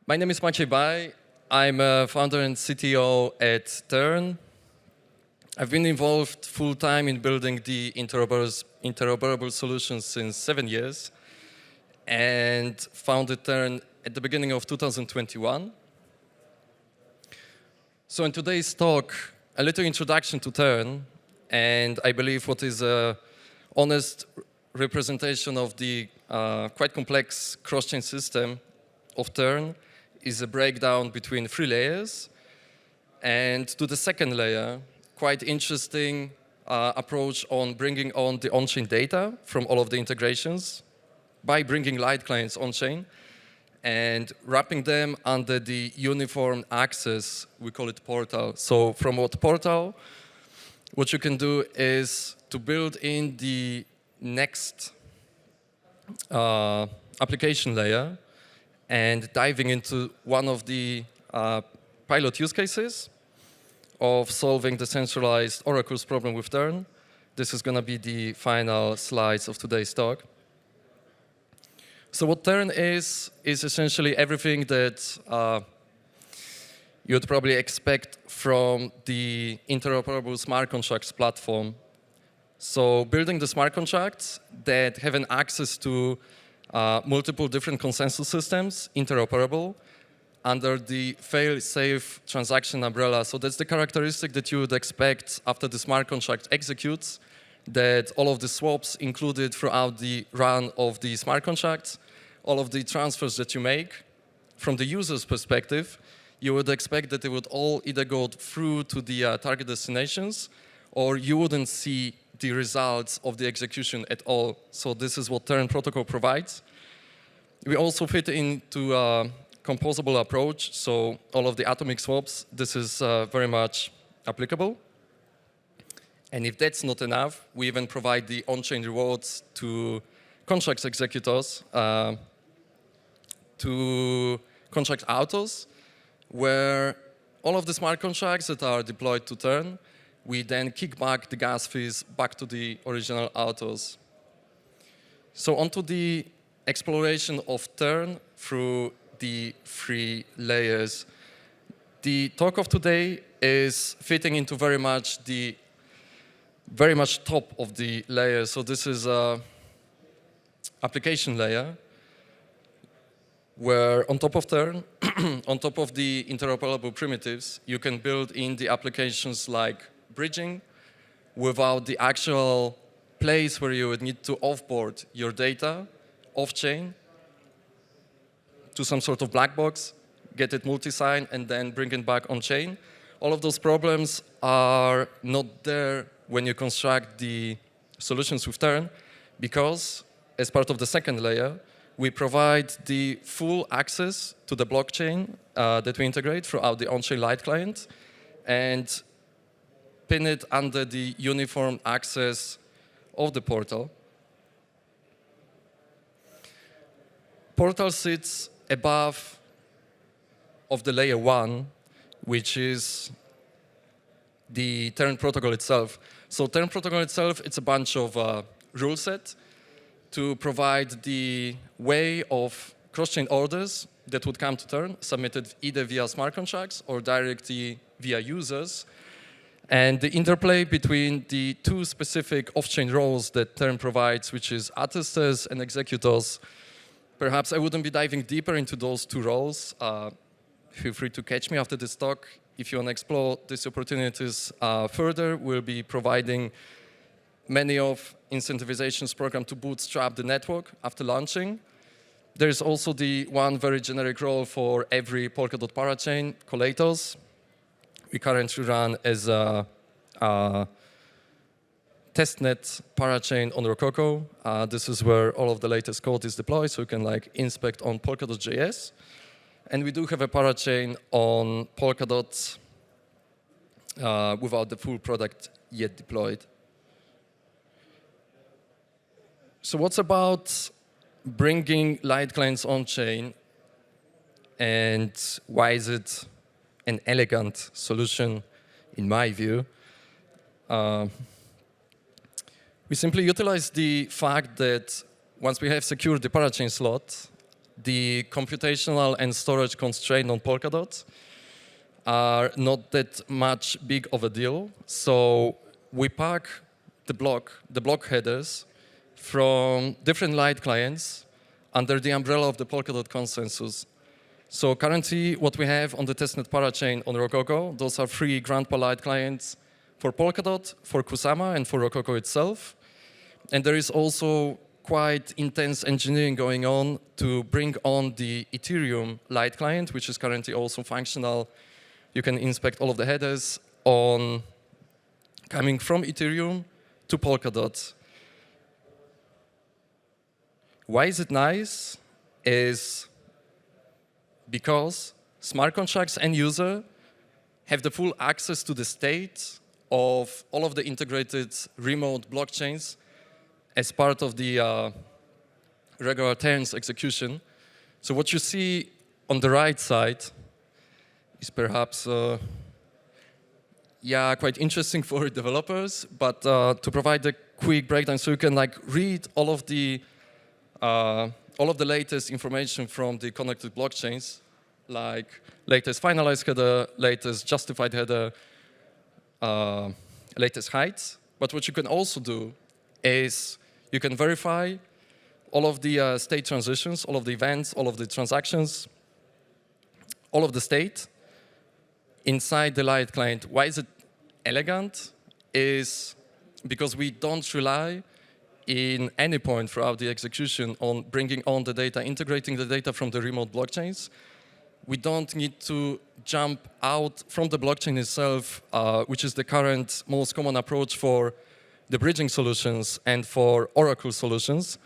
My name is Maciej Baj. I'm a founder and CTO at t3rn. I've been involved full-time in building the interoperable solutions since 7 years and founded t3rn at the beginning of 2021. So in today's talk, a little introduction to t3rn, and I believe what is an honest representation of the quite complex cross-chain system of t3rn is a breakdown between 3 layers. And to the second layer, quite interesting approach on bringing on the on-chain data from all of the integrations by bringing light clients on-chain and wrapping them under the uniform access, we call it portal. So from what portal, what you can do is to build in the next application layer and diving into one of the pilot use cases of solving the centralized oracles problem with t3rn. This is going to be the final slides of today's talk. So what t3rn is essentially everything that you'd probably expect from the interoperable smart contracts platform. So building the smart contracts that have an access to multiple different consensus systems, interoperable, under the fail-safe transaction umbrella. So that's the characteristic that you would expect after the smart contract executes, that all of the swaps included throughout the run of the smart contracts, all of the transfers that you make, from the user's perspective, you would expect that they would all either go through to the target destinations, or you wouldn't see the results of the execution at all. So this is what t3rn protocol provides. We also fit into a composable approach, so all of the atomic swaps, this is very much applicable. And if that's not enough, we even provide the on-chain rewards to contracts executors, to contract autos, where all of the smart contracts that are deployed to t3rn, we then kick back the gas fees back to the original autos. So onto the exploration of t3rn through the 3 layers. The talk of today is fitting into very much top of the layer. So this is a application layer where on top of t3rn, on top of the interoperable primitives, you can build in the applications like bridging without the actual place where you would need to offboard your data off-chain to some sort of black box, get it multi-sign, and then bring it back on-chain. All of those problems are not there when you construct the solutions with t3rn, because as part of the second layer, we provide the full access to the blockchain that we integrate throughout the on-chain light client and pin it under the uniform access of the portal. Portal sits above of the layer 1, which is the t3rn protocol itself. So t3rn protocol itself, it's a bunch of rule set to provide the way of cross-chain orders that would come to t3rn, submitted either via smart contracts or directly via users. And the interplay between the 2 specific off-chain roles that t3rn provides, which is attesters and executors. Perhaps I wouldn't be diving deeper into those 2 roles. Feel free to catch me after this talk. If you want to explore these opportunities further, we'll be providing many of incentivizations program to bootstrap the network after launching. There's also the one very generic role for every Polkadot parachain, collators. We currently run as a testnet parachain on Rococo. This is where all of the latest code is deployed, so you can inspect on Polkadot.js. And we do have a parachain on Polkadot without the full product yet deployed. So what's about bringing light clients on-chain, and why is it an elegant solution, in my view? We simply utilize the fact that once we have secured the parachain slot, the computational and storage constraint on Polkadot are not that much big of a deal. So we pack the block headers from different light clients under the umbrella of the Polkadot consensus. So currently, what we have on the testnet parachain on Rococo, those are 3 Grandpa light clients for Polkadot, for Kusama, and for Rococo itself. And there is also quite intense engineering going on to bring on the Ethereum light client, which is currently also functional. You can inspect all of the headers on coming from Ethereum to Polkadot. Why is it nice? Is because smart contracts and user have the full access to the state of all of the integrated remote blockchains as part of the regular t3rn's execution. So what you see on the right side is perhaps quite interesting for developers, but to provide a quick breakdown, so you can read all of the latest information from the connected blockchains, like latest finalized header, latest justified header, latest heights. But what you can also do is you can verify all of the state transitions, all of the events, all of the transactions, all of the state inside the light client. Why is it elegant? Is because we don't rely in any point throughout the execution on bringing on the data, integrating the data from the remote blockchains. We don't need to jump out from the blockchain itself, which is the current most common approach for the bridging solutions and for Oracle solutions,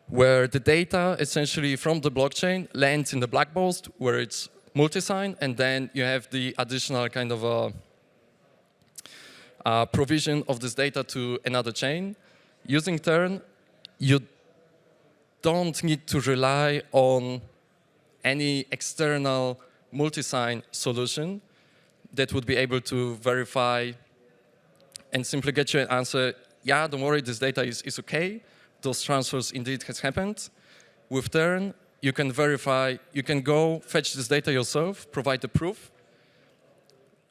where the data essentially from the blockchain lands in the black box, where it's multi-sign, and then you have the additional kind of provision of this data to another chain. Using t3rn, you don't need to rely on any external multi-sign solution that would be able to verify and simply get you an answer, yeah, don't worry, this data is okay, those transfers indeed has happened. With t3rn, you can verify, you can go fetch this data yourself, provide the proof,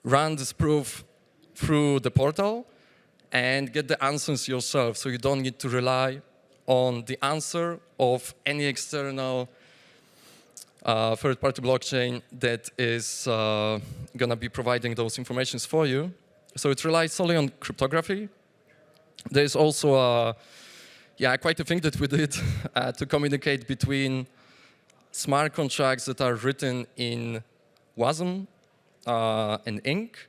run this proof through the portal, and get the answers yourself, so you don't need to rely on the answer of any external third-party blockchain that is going to be providing those informations for you. So it relies solely on cryptography. There's also quite a thing that we did to communicate between smart contracts that are written in WASM and Ink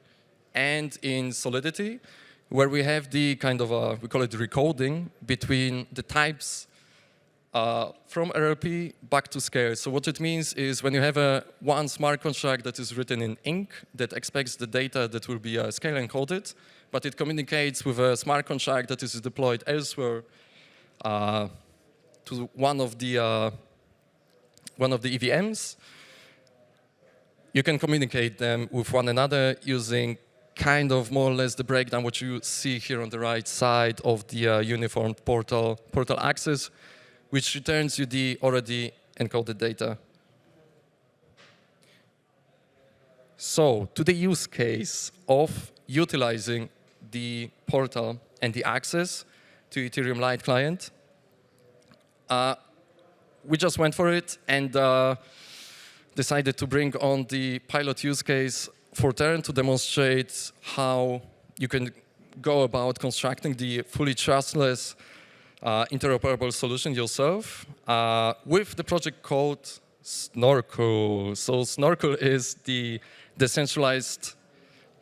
and in Solidity, where we have the kind of, we call it recoding between the types from RLP back to scale. So what it means is when you have one smart contract that is written in Ink that expects the data that will be scale encoded, but it communicates with a smart contract that is deployed elsewhere to one of the EVMs, you can communicate them with one another using kind of more or less the breakdown what you see here on the right side of the uniform portal access, which returns you the already encoded data. So to the use case of utilizing the portal and the access to Ethereum Lite client, we just went for it and decided to bring on the pilot use case for t3rn to demonstrate how you can go about constructing the fully trustless interoperable solution yourself with the project called Snorkel. So Snorkel is the decentralized,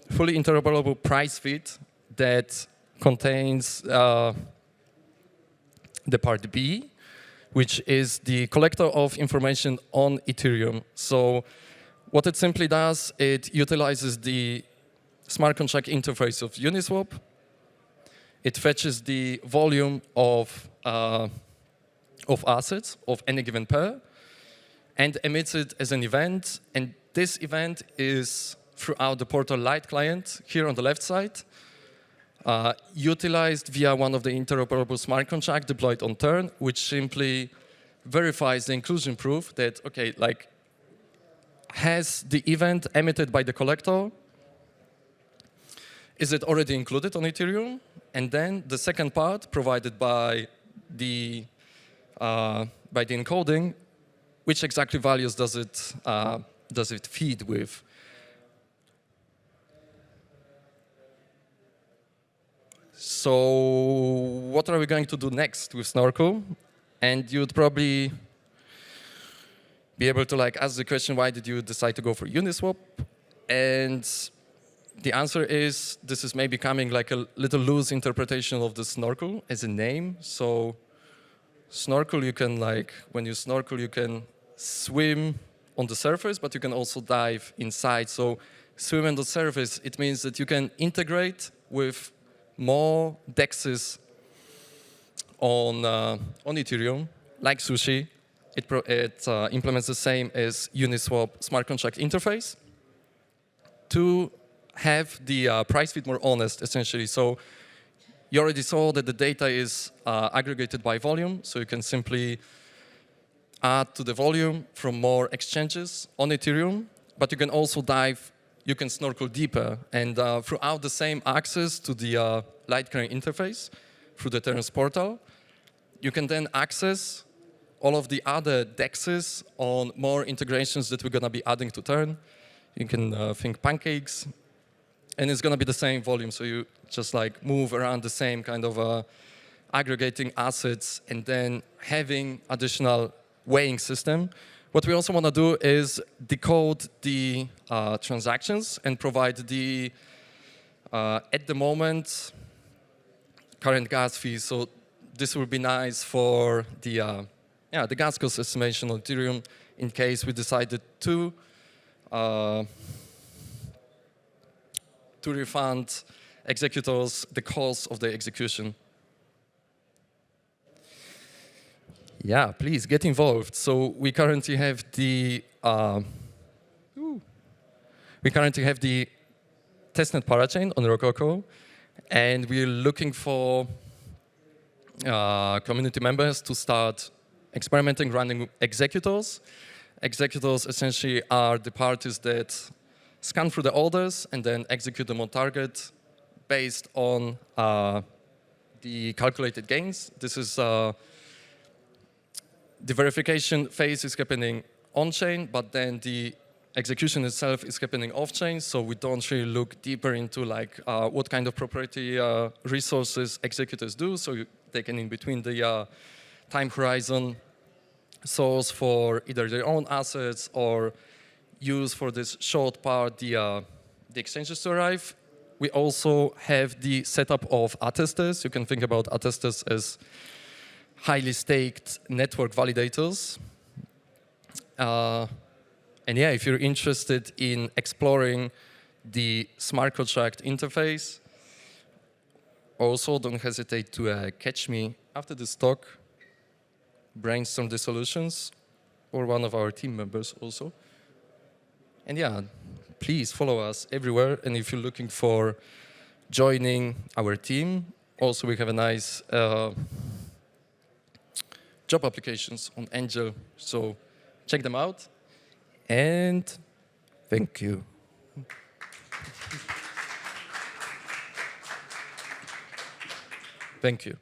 fully interoperable price feed that contains the part B, which is the collector of information on Ethereum. So what it simply does, it utilizes the smart contract interface of Uniswap. It fetches the volume of assets of any given pair and emits it as an event. And this event is throughout the portal Lite client here on the left side, utilized via one of the interoperable smart contracts deployed on t3rn, which simply verifies the inclusion proof that, okay, like, has the event emitted by the collector, is it already included on Ethereum? And then the second part, provided by the encoding, which exactly values does it feed with? So what are we going to do next with Snorkel? And you'd probably be able to like ask the question, why did you decide to go for Uniswap? And the answer is, this is maybe becoming like a little loose interpretation of the Snorkel as a name. So snorkel, you can like, when you snorkel, you can swim on the surface, but you can also dive inside. So swim on the surface, it means that you can integrate with more DEXs on Ethereum, like Sushi. It implements the same as Uniswap smart contract interface to have the price feed more honest, essentially. So you already saw that the data is aggregated by volume, so you can simply add to the volume from more exchanges on Ethereum, but you can also dive, you can snorkel deeper, and throughout the same access to the Litecoin interface through the t3rn's portal, you can then access all of the other DEXs on more integrations that we're going to be adding to t3rn. You can think pancakes, and it's going to be the same volume, so you just like move around the same kind of aggregating assets and then having additional weighing system. What we also want to do is decode the transactions and provide the, at the moment, current gas fees. So this will be nice for the gas cost estimation on Ethereum in case we decided to refund executors the cost of the execution. Yeah, please get involved. So we currently have the testnet parachain on Rococo, and we're looking for community members to start experimenting running executors. Executors essentially are the parties that scan through the orders and then execute them on target based on the calculated gains. This is the verification phase is happening on-chain, but then the execution itself is happening off-chain, so we don't really look deeper into like what kind of proprietary resources executors do, so they can in between the time horizon source for either their own assets or use for this short part the exchanges to arrive. We also have the setup of attesters. You can think about attesters as highly staked network validators. And yeah, if you're interested in exploring the smart contract interface, also don't hesitate to catch me after this talk, brainstorm the solutions, or one of our team members also. And yeah, please follow us everywhere. And if you're looking for joining our team, also we have a nice job applications on Angel, so check them out, and thank you. Thank you.